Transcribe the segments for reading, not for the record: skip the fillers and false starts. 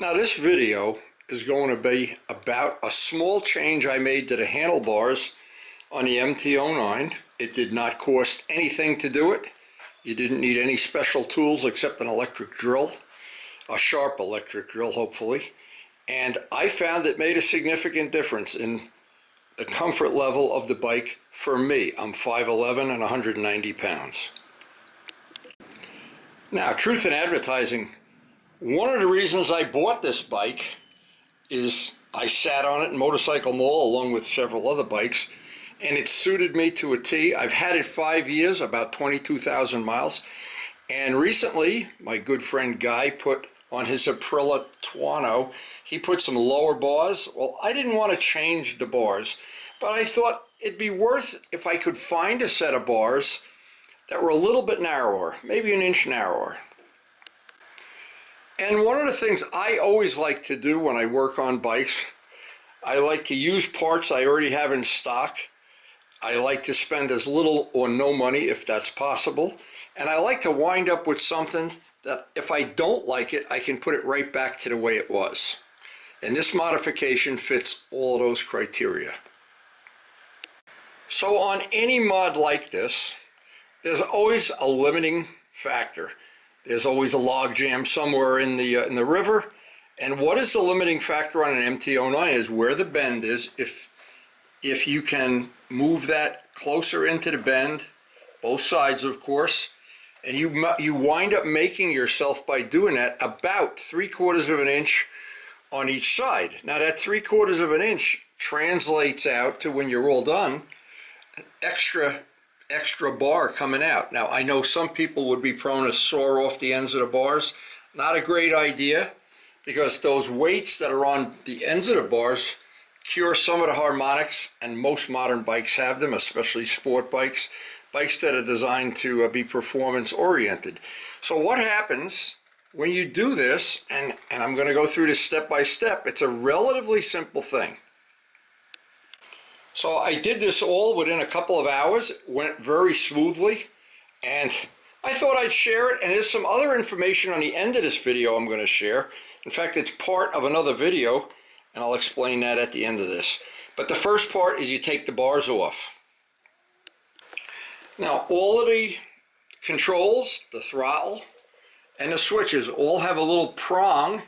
Now this video is going to be about a small change I made to the handlebars on the MT09. It did not cost anything to do it. You didn't need any special tools except an electric drill, a sharp electric drill hopefully, and I found it made a significant difference in the comfort level of the bike for me. I'm 5'11" and 190 pounds. Now, truth in advertising, one of the reasons I bought this bike is I sat on it in Motorcycle Mall along with several other bikes, and it suited me to a T. I've had it 5 years, about 22,000 miles, and recently my good friend Guy put on his Aprilia Tuono, he put some lower bars. Well, I didn't want to change the bars, but I thought it'd be worth if I could find a set of bars that were a little bit narrower, maybe an inch narrower. And one of the things I always like to do when I work on bikes, I like to use parts I already have in stock. I like to spend as little or no money if that's possible. And I like to wind up with something that if I don't like it, I can put it right back to the way it was. And this modification fits all of those criteria. So on any mod like this, there's always a limiting factor. There's always a log jam somewhere in the river. And what is the limiting factor on an MT09 is where the bend is. If you can move that closer into the bend, both sides of course, and you wind up making yourself by doing that about 3/4 of an inch on each side. Now that 3/4 of an inch translates out to, when you're all done, extra bar coming out. Now I know some people would be prone to saw off the ends of the bars. Not a great idea, because those weights that are on the ends of the bars cure some of the harmonics, and most modern bikes have them, especially sport bikes that are designed to be performance oriented. So what happens when you do this, and I'm going to go through this step by step, it's a relatively simple thing. So I did this all within a couple of hours. It went very smoothly, and I thought I'd share it. And there's some other information on the end of this video I'm going to share. In fact, it's part of another video, and I'll explain that at the end of this. But the first part is you take the bars off. Now, all of the controls, the throttle, and the switches all have a little prong.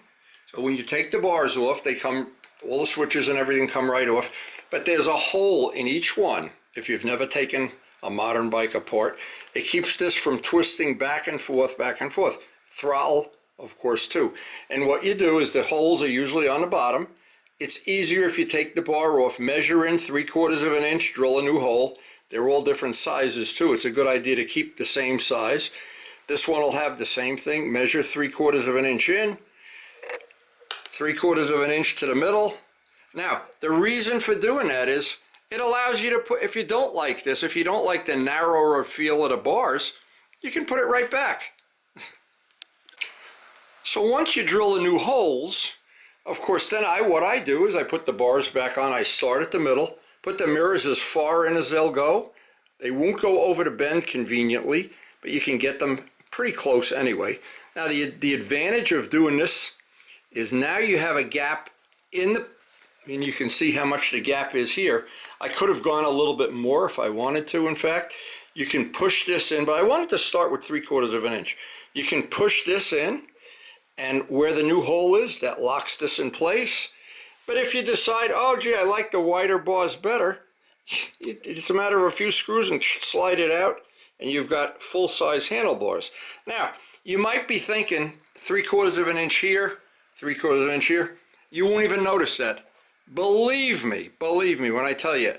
So when you take the bars off, they come, all the switches and everything come right off. But there's a hole in each one. If you've never taken a modern bike apart, it keeps this from twisting back and forth, back and forth. Throttle, of course, too. And what you do is the holes are usually on the bottom. It's easier if you take the bar off, measure in 3/4 of an inch, drill a new hole. They're all different sizes too. It's a good idea to keep the same size. This one will have the same thing. Measure 3/4 of an inch in, 3/4 of an inch to the middle. Now, the reason for doing that is it allows you to put, if you don't like this, if you don't like the narrower feel of the bars, you can put it right back. So once you drill the new holes, of course, then what I do is I put the bars back on. I start at the middle, put the mirrors as far in as they'll go. They won't go over the bend conveniently, but you can get them pretty close anyway. Now, the advantage of doing this is now you have a gap in the, and you can see how much the gap is here. I could have gone a little bit more if I wanted to, in fact. You can push this in, but I wanted to start with 3/4 of an inch. You can push this in, and where the new hole is, that locks this in place. But if you decide, oh gee, I like the wider bars better, it's a matter of a few screws and slide it out, and you've got full-size handlebars. Now, you might be thinking 3/4 of an inch here, 3/4 of an inch here. You won't even notice that. Believe me when I tell you,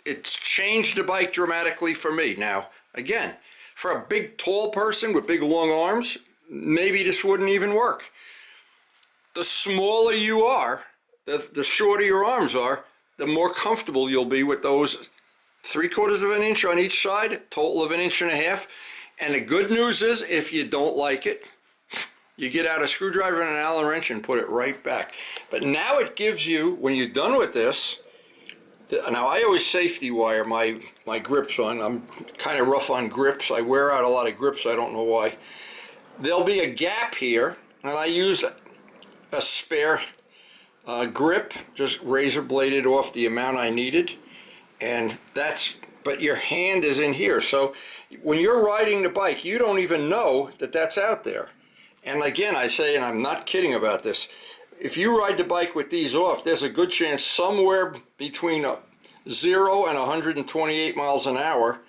it's changed the bike dramatically for me. Now, again, for a big, tall person with big, long arms, maybe this wouldn't even work. The smaller you are, the shorter your arms are, the more comfortable you'll be with those 3/4 of an inch on each side, total of 1.5 inches. And the good news is, if you don't like it, you get out a screwdriver and an Allen wrench and put it right back. But now it gives you, when you're done with this, now I always safety wire my grips on. I'm kind of rough on grips. I wear out a lot of grips. I don't know why. There'll be a gap here, and I use a spare grip, just razor bladed off the amount I needed, and but your hand is in here, so when you're riding the bike you don't even know that that's out there. And again, I say, and I'm not kidding about this, if you ride the bike with these off, there's a good chance somewhere between 0 and 128 miles an hour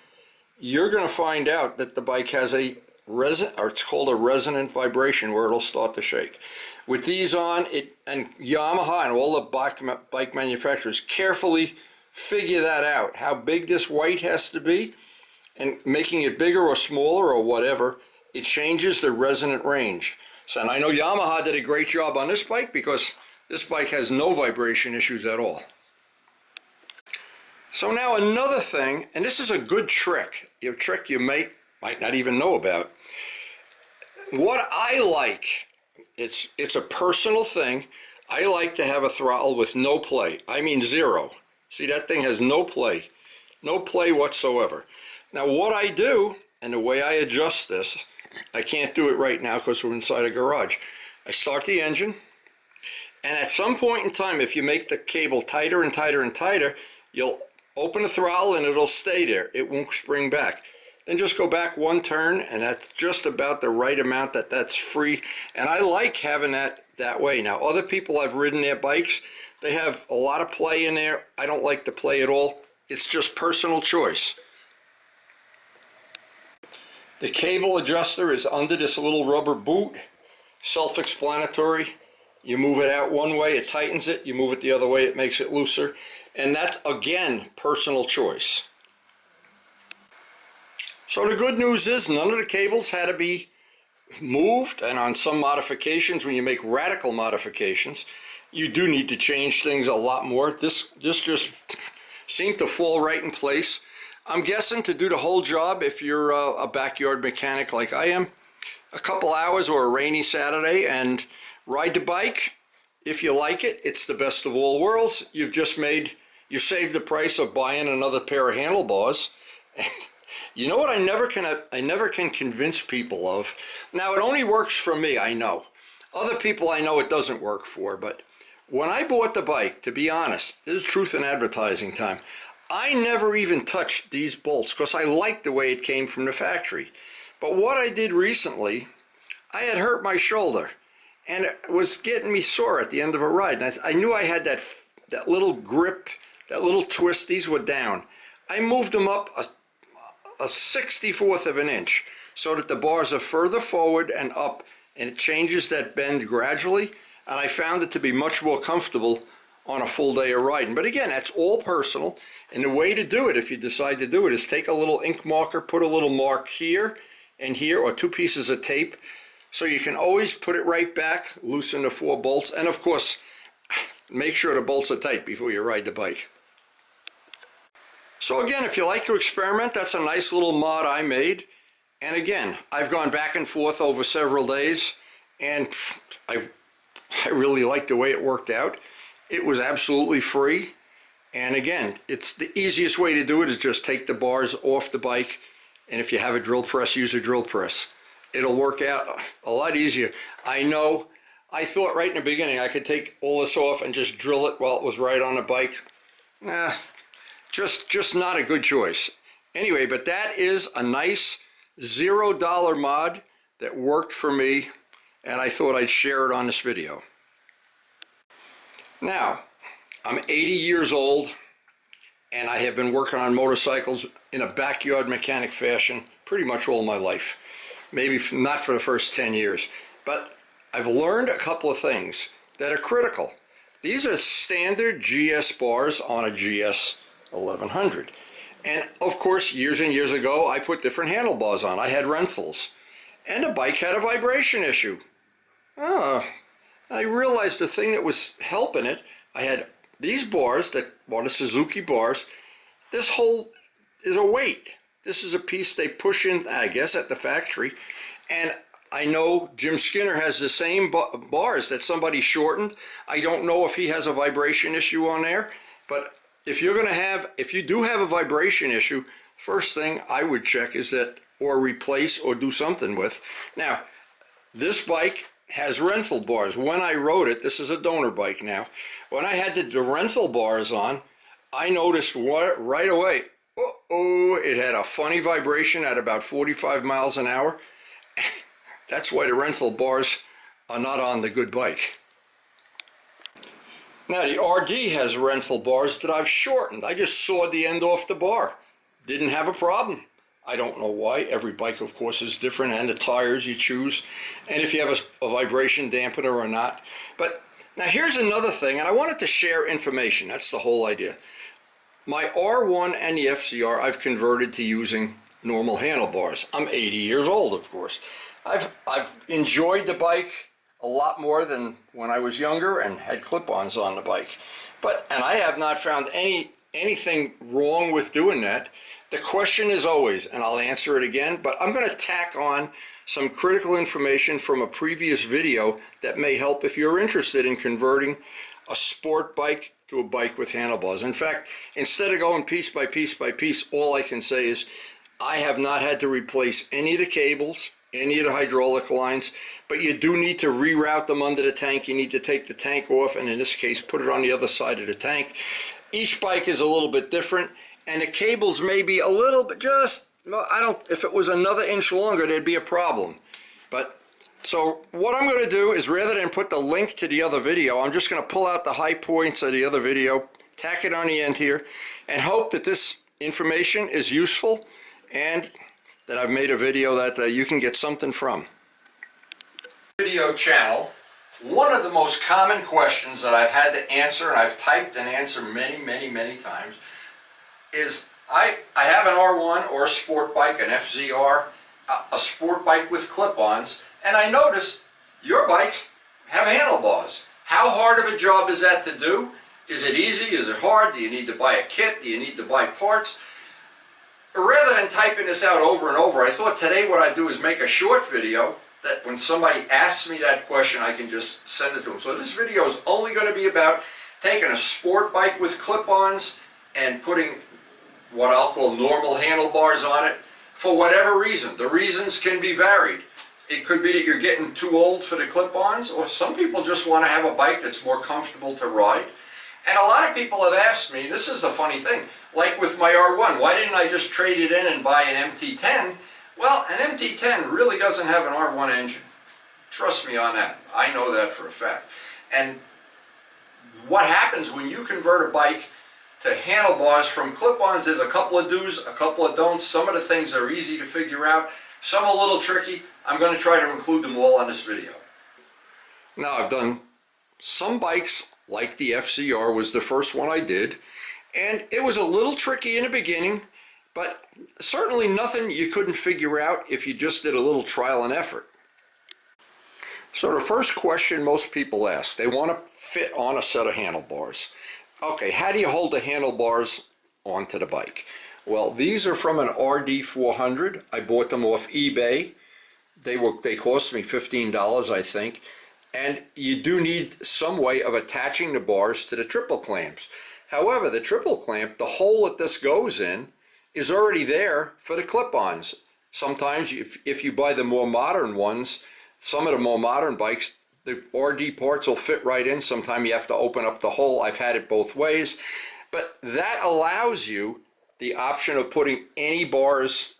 you're going to find out that the bike has a it's called a resonant vibration, where it'll start to shake. With these on, and Yamaha and all the bike manufacturers carefully figure that out, how big this weight has to be, and making it bigger or smaller or whatever, it changes the resonant range. So, and I know Yamaha did a great job on this bike, because this bike has no vibration issues at all. So now another thing, and this is a good trick, a trick you might not even know about. What I like, it's a personal thing, I like to have a throttle with no play. I mean 0. See, that thing has no play whatsoever. Now what I do, and the way I adjust this, I can't do it right now because we're inside a garage. I start the engine, and at some point in time, if you make the cable tighter and tighter and tighter, you'll open the throttle and it'll stay there. It won't spring back. Then just go back one turn, and that's just about the right amount that's free. And I like having that way. Now, other people I've ridden their bikes, they have a lot of play in there. I don't like the play at all. It's just personal choice. The cable adjuster is under this little rubber boot. Self-explanatory. You move it out one way, it tightens it. You move it the other way, it makes it looser. And that's, again, personal choice. So the good news is none of the cables had to be moved, and on some modifications, when you make radical modifications, you do need to change things a lot more. This just seemed to fall right in place. I'm guessing to do the whole job, if you're a backyard mechanic like I am, a couple hours or a rainy Saturday, and ride the bike. If you like it, it's the best of all worlds. You saved the price of buying another pair of handlebars. You know what I never can convince people of? Now, it only works for me, I know. Other people I know it doesn't work for, but when I bought the bike, to be honest, this is truth in advertising time, I never even touched these bolts because I liked the way it came from the factory. But what I did recently, I had hurt my shoulder, and it was getting me sore at the end of a ride. And I knew I had that little grip, that little twist. These were down. I moved them up a 64th of an inch so that the bars are further forward and up, and it changes that bend gradually, and I found it to be much more comfortable on a full day of riding. But again, that's all personal, and the way to do it, if you decide to do it, is take a little ink marker, put a little mark here and here, or 2 pieces of tape, so you can always put it right back, loosen the 4 bolts, and of course make sure the bolts are tight before you ride the bike. So again, if you like to experiment, that's a nice little mod I made. And again, I've gone back and forth over several days, and I really like the way it worked out. It was absolutely free. And again, it's the easiest way to do it is just take the bars off the bike, and if you have a drill press, use a drill press. It'll work out a lot easier. I know, I thought right in the beginning I could take all this off and just drill it while it was right on the bike. Nah. Just not a good choice. Anyway, but that is a nice $0 mod that worked for me, and I thought I'd share it on this video. Now, I'm 80 years old, and I have been working on motorcycles in a backyard mechanic fashion pretty much all my life. Maybe not for the first 10 years, but I've learned a couple of things that are critical. These are standard GS bars on a GS 1100, and of course years and years ago I put different handlebars on. I had Renthals, and the bike had a vibration issue. I realized the thing that was helping it, I had these bars that were the Suzuki bars. This whole is a weight. This is a piece they push in, I guess, at the factory, and I know Jim Skinner has the same bars that somebody shortened. I don't know if he has a vibration issue on there, but if you do have a vibration issue, first thing I would check is that, or replace or do something with. Now, this bike has rental bars. When I rode it, this is a donor bike now, when I had the rental bars on, I noticed right away, it had a funny vibration at about 45 miles an hour. That's why the rental bars are not on the good bike. Now the RD has rental bars that I've shortened. I just sawed the end off the bar. Didn't have a problem. I don't know why. Every bike, of course, is different, and the tires you choose, and if you have a vibration dampener or not. But now here's another thing, and I wanted to share information. That's the whole idea. My R1 and the FCR, I've converted to using normal handlebars. I'm 80 years old, of course. I've enjoyed the bike a lot more than when I was younger and had clip-ons on the bike. And I have not found anything wrong with doing that. The question is always, and I'll answer it again, but I'm going to tack on some critical information from a previous video that may help if you're interested in converting a sport bike to a bike with handlebars. In fact, instead of going piece by piece by piece, all I can say is I have not had to replace any of the cables, any of the hydraulic lines, but you do need to reroute them under the tank. You need to take the tank off, and in this case, put it on the other side of the tank. Each bike is a little bit different, and the cables may be a little bit if it was another inch longer, there'd be a problem. So what I'm going to do is, rather than put the link to the other video, I'm just going to pull out the high points of the other video, tack it on the end here, and hope that this information is useful and that I've made a video that you can get something from. Video channel, one of the most common questions that I've had to answer, and I've typed and answered many times, is I have an R1 or a sport bike, an FZR, a sport bike with clip-ons, and I noticed your bikes have handlebars. How hard of a job is that to do? Is it easy? Is it hard? Do you need to buy a kit? Do you need to buy parts? Rather than typing this out over and over, I thought today what I'd do is make a short video that when somebody asks me that question, I can just send it to them. So this video is only going to be about taking a sport bike with clip-ons and putting what I'll call normal handlebars on it for whatever reason. The reasons can be varied. It could be that you're getting too old for the clip-ons, or some people just want to have a bike that's more comfortable to ride. And a lot of people have asked me, this is the funny thing, like with my R1, why didn't I just trade it in and buy an MT10? Well, an MT10 really doesn't have an R1 engine. Trust me on that. I know that for a fact. And what happens when you convert a bike to handlebars from clip-ons, there's a couple of do's, a couple of don'ts. Some of the things are easy to figure out, some a little tricky. I'm going to try to include them all on this video. Now, I've done some bikes, like the FCR was the first one I did, and it was a little tricky in the beginning, but certainly nothing you couldn't figure out if you just did a little trial and effort. So the first question most people ask, they want to fit on a set of handlebars. Okay, how do you hold the handlebars onto the bike? Well, these are from an RD400. I bought them off eBay. They cost me $15, I think. And you do need some way of attaching the bars to the triple clamps. However, the triple clamp, the hole that this goes in, is already there for the clip-ons. Sometimes if you buy the more modern ones, some of the more modern bikes, the RD parts will fit right in. Sometimes you have to open up the hole. I've had it both ways. But that allows you the option of putting any bars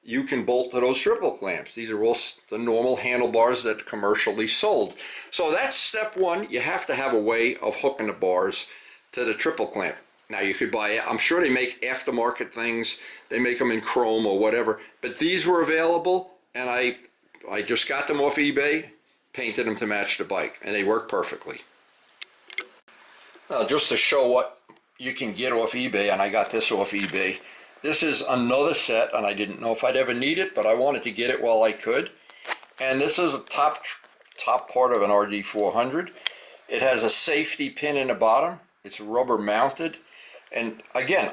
you can bolt to those triple clamps. These are all the normal handlebars that are commercially sold. So that's step one. You have to have a way of hooking the bars to the triple clamp. Now you could buy, I'm sure they make aftermarket things. They make them in chrome or whatever. But these were available, and I just got them off eBay, painted them to match the bike, and they work perfectly. Now, just to show what you can get off eBay, and I got this off eBay. This is another set, and I didn't know if I'd ever need it, but I wanted to get it while I could. And this is a top part of an RD400. It has a safety pin in the bottom. It's rubber mounted. And again,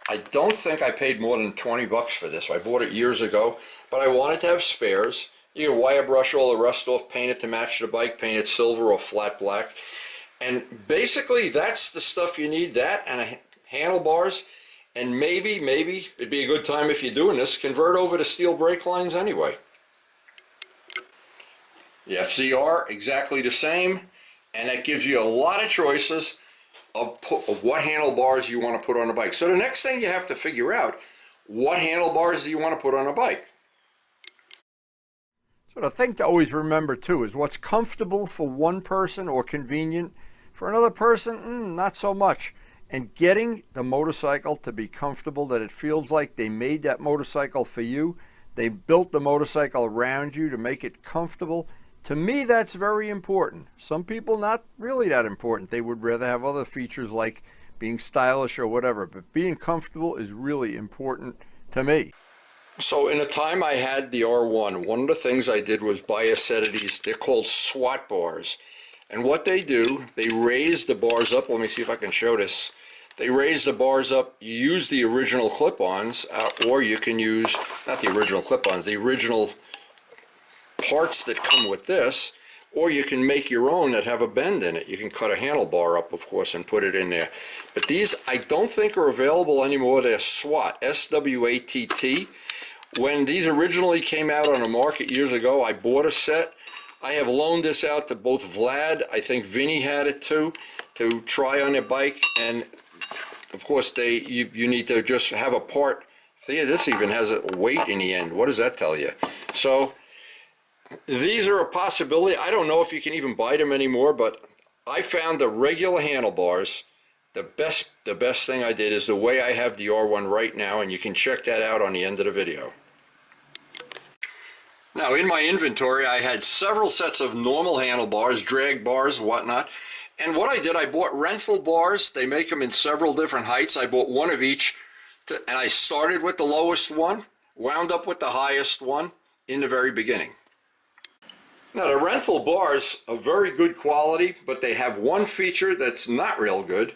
I don't think I paid more than 20 bucks for this. I bought it years ago, but I wanted to have spares. You can wire brush all the rust off, paint it to match the bike, paint it silver or flat black. And basically that's the stuff you need, that and handlebars. And maybe it'd be a good time, if you're doing this, convert over to steel brake lines anyway. The FZR, exactly the same, and that gives you a lot of choices of what handlebars you want to put on a bike. So the next thing you have to figure out, what handlebars do you want to put on a bike? So the thing to always remember too is what's comfortable for one person or convenient for another person, not so much. And getting the motorcycle to be comfortable, that it feels like they made that motorcycle for you. They built the motorcycle around you to make it comfortable. To me, that's very important. Some people, not really that important. They would rather have other features like being stylish or whatever, but being comfortable is really important to me. So in the time I had the R1, one of the things I did was buy a set of these. They're called SWAT bars. And what they do, they raise the bars up. Let me see if I can show this. They raise the bars up. You use the original clip-ons, or you can use, not the original clip-ons, the original parts that come with this, or you can make your own that have a bend in it. You can cut a handlebar up, of course, and put it in there. But these, I don't think are available anymore. They're SWAT, S-W-A-T-T. When these originally came out on the market years ago, I bought a set. I have loaned this out to both Vlad, I think Vinny had it too, to try on their bike. And of course, you need to just have a part. See, this even has a weight in the end. What does that tell you? So these are a possibility. I don't know if you can even buy them anymore, but I found the regular handlebars. The best thing I did is the way I have the R1 right now, and you can check that out on the end of the video. Now in my inventory I had several sets of normal handlebars, drag bars, whatnot, and what I did, I bought rental bars. They make them in several different heights. I bought one of each, and I started with the lowest one, wound up with the highest one in the very beginning. Now the rental bars are very good quality, but they have one feature that's not real good.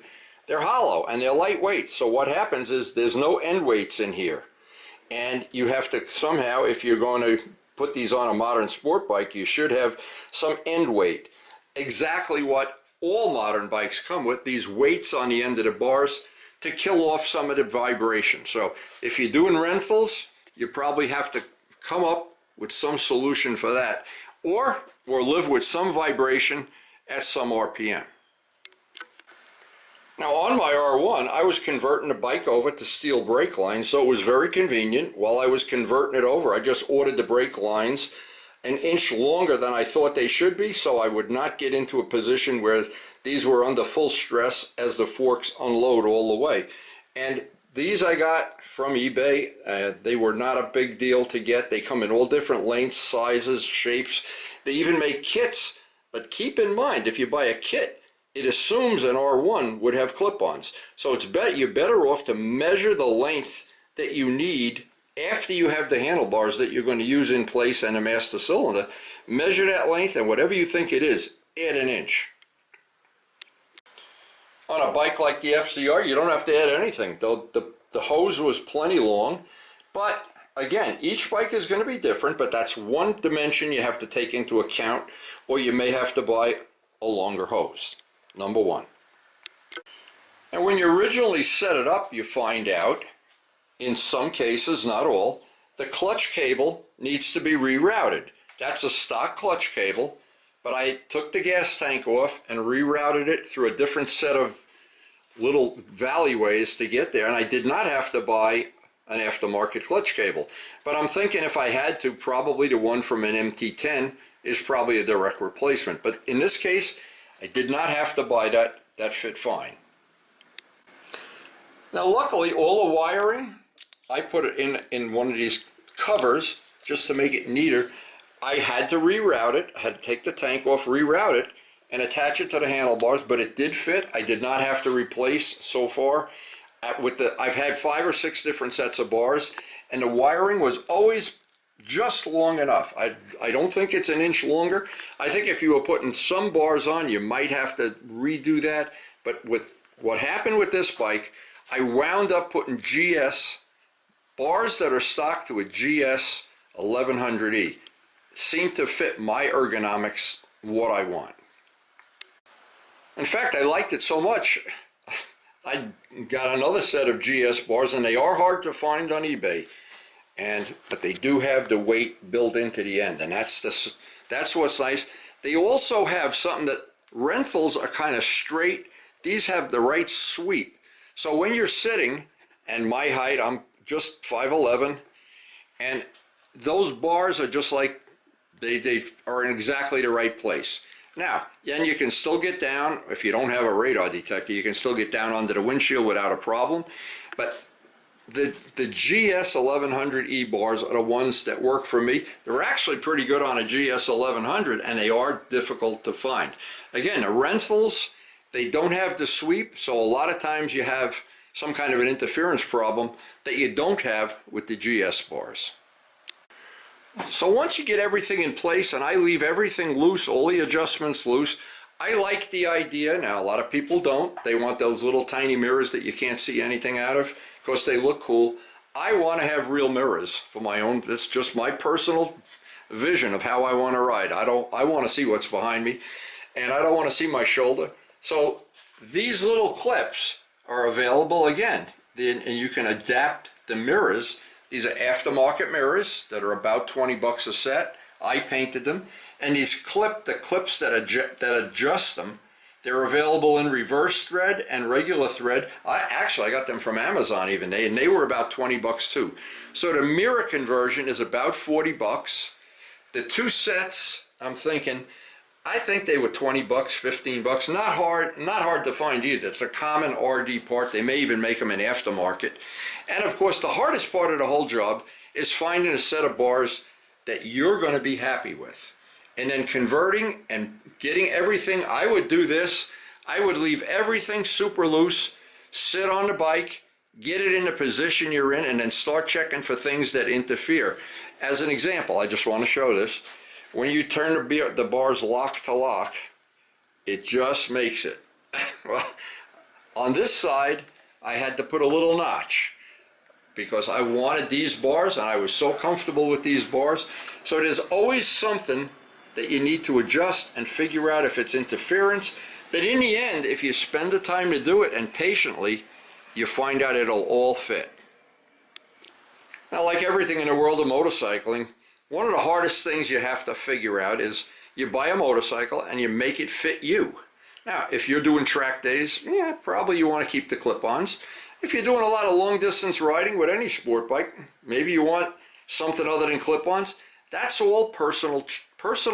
They're hollow and they're lightweight, so what happens is there's no end weights in here, and you have to somehow, if you're going to put these on a modern sport bike, you should have some end weight. Exactly what all modern bikes come with, these weights on the end of the bars to kill off some of the vibration. So if you're doing rentals, you probably have to come up with some solution for that, or live with some vibration at some RPM. Now on my R1, I was converting the bike over to steel brake lines, so it was very convenient. While I was converting it over, I just ordered the brake lines an inch longer than I thought they should be, so I would not get into a position where these were under full stress as the forks unload all the way. And these I got from eBay. They were not a big deal to get. They come in all different lengths, sizes, shapes. They even make kits, but keep in mind, if you buy a kit, it assumes an R1 would have clip-ons. So you're better off to measure the length that you need after you have the handlebars that you're going to use in place and a master cylinder. Measure that length, and whatever you think it is, add an inch. On a bike like the FZR, you don't have to add anything. The hose was plenty long, but again, each bike is going to be different, but that's one dimension you have to take into account, or you may have to buy a longer hose. Number one. And when you originally set it up, you find out, in some cases, not all, the clutch cable needs to be rerouted. That's a stock clutch cable, but I took the gas tank off and rerouted it through a different set of little valleyways to get there, and I did not have to buy an aftermarket clutch cable. But I'm thinking if I had to, probably the one from an MT10 is probably a direct replacement. But in this case, I did not have to buy that. That fit fine. Now luckily, all the wiring, I put it in one of these covers just to make it neater. I had to reroute it. I had to take the tank off, reroute it, and attach it to the handlebars, but it did fit. I did not have to replace so far. I've had 5 or 6 different sets of bars, and the wiring was always just long enough. I don't think it's an inch longer. I think if you were putting some bars on, you might have to redo that. But with what happened with this bike, I wound up putting GS bars that are stock to a GS 1100E. Seem to fit my ergonomics, what I want. In fact, I liked it so much, I got another set of GS bars, and they are hard to find on eBay. But they do have the weight built into the end, and that's That's what's nice. They also have something that Renthals are kind of straight. These have the right sweep. So when you're sitting, and my height, I'm just 5'11", and those bars are just like, they are in exactly the right place. Now, then you can still get down, if you don't have a radar detector, you can still get down under the windshield without a problem. But the GS 1100E bars are the ones that work for me. They're actually pretty good on a GS 1100, and they are difficult to find. Again, the Renthals, they don't have the sweep, so a lot of times you have some kind of an interference problem that you don't have with the GS bars. So once you get everything in place, and I leave everything loose, all the adjustments loose, I like the idea. Now, a lot of people don't. They want those little tiny mirrors that you can't see anything out of because they look cool. I want to have real mirrors for my own. It's just my personal vision of how I want to ride. I want to see what's behind me, and I don't want to see my shoulder. So these little clips are available again, and you can adapt the mirrors. These are aftermarket mirrors that are about 20 bucks a set. I painted them. And these the clips that adjust them, they're available in reverse thread and regular thread. I got them from Amazon even, and they were about 20 bucks too. So the mirror conversion is about 40 bucks. The two sets, I think they were 20 bucks, 15 bucks. Not hard to find either. It's a common RD part. They may even make them in aftermarket. And of course, the hardest part of the whole job is finding a set of bars that you're going to be happy with. And then converting and getting everything. I would do this. I would leave everything super loose, sit on the bike, get it in the position you're in, and then start checking for things that interfere. As an example, I just want to show this. When you turn the bars lock to lock, it just makes it. Well, on this side, I had to put a little notch because I wanted these bars, and I was so comfortable with these bars. So there's always something that you need to adjust and figure out if it's interference. But in the end, if you spend the time to do it and patiently, you find out it'll all fit. Now, like everything in the world of motorcycling, one of the hardest things you have to figure out is you buy a motorcycle and you make it fit you. Now, if you're doing track days, yeah, probably you want to keep the clip-ons. If you're doing a lot of long-distance riding with any sport bike, maybe you want something other than clip-ons. That's all personal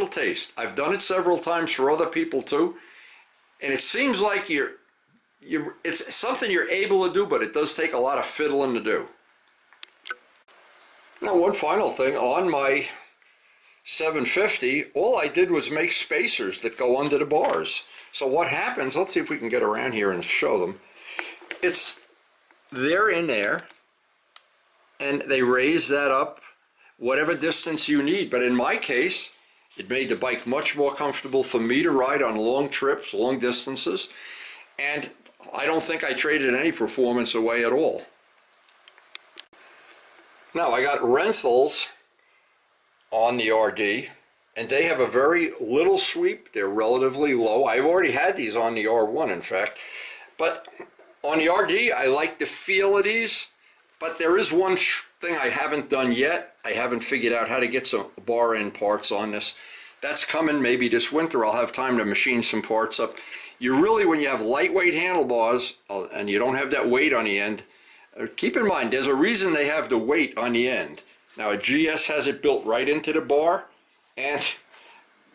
taste. I've done it several times for other people too, and it seems like it's something you're able to do, but it does take a lot of fiddling to do. Now, one final thing, on my 750, all I did was make spacers that go under the bars. So what happens, let's see if we can get around here and show them. They're in there, and they raise that up whatever distance you need. But in my case, it made the bike much more comfortable for me to ride on long trips, long distances, and I don't think I traded any performance away at all. Now, I got Renthals on the RD, and they have a very little sweep. They're relatively low. I've already had these on the R1, in fact. But on the RD, I like the feel of these, but there is one thing I haven't done yet. I haven't figured out how to get some bar end parts on this. That's coming maybe this winter. I'll have time to machine some parts up. You really, when you have lightweight handlebars and you don't have that weight on the end, keep in mind, there's a reason they have the weight on the end. Now, a GS has it built right into the bar, and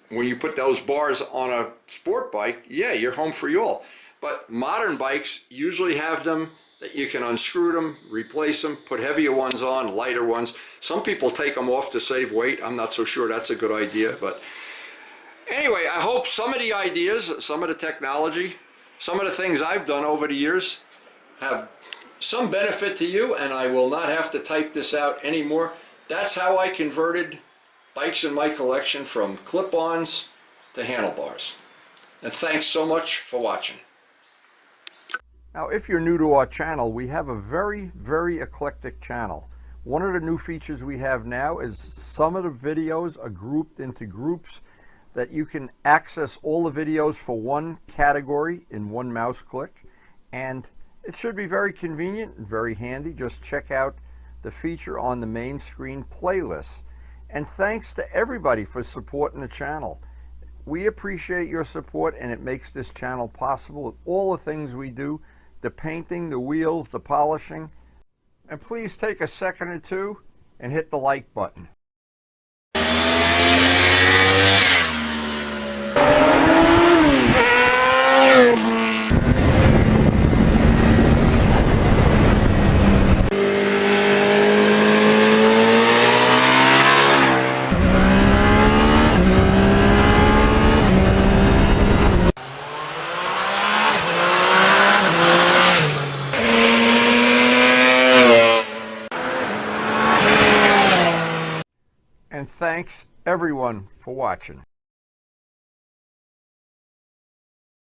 when you put those bars on a sport bike, yeah, you're home free all. But modern bikes usually have them that you can unscrew them, replace them, put heavier ones on, lighter ones. Some people take them off to save weight. I'm not so sure that's a good idea. But anyway, I hope some of the ideas, some of the technology, some of the things I've done over the years have some benefit to you, and I will not have to type this out anymore. That's how I converted bikes in my collection from clip-ons to handlebars. And thanks so much for watching. Now, if you're new to our channel, we have a very, very eclectic channel. One of the new features we have now is some of the videos are grouped into groups that you can access all the videos for one category in one mouse click. And it should be very convenient and very handy. Just check out the feature on the main screen, playlists. And thanks to everybody for supporting the channel. We appreciate your support, and it makes this channel possible with all the things we do, the painting, the wheels, the polishing. And please take a second or two and hit the like button. And thanks everyone for watching.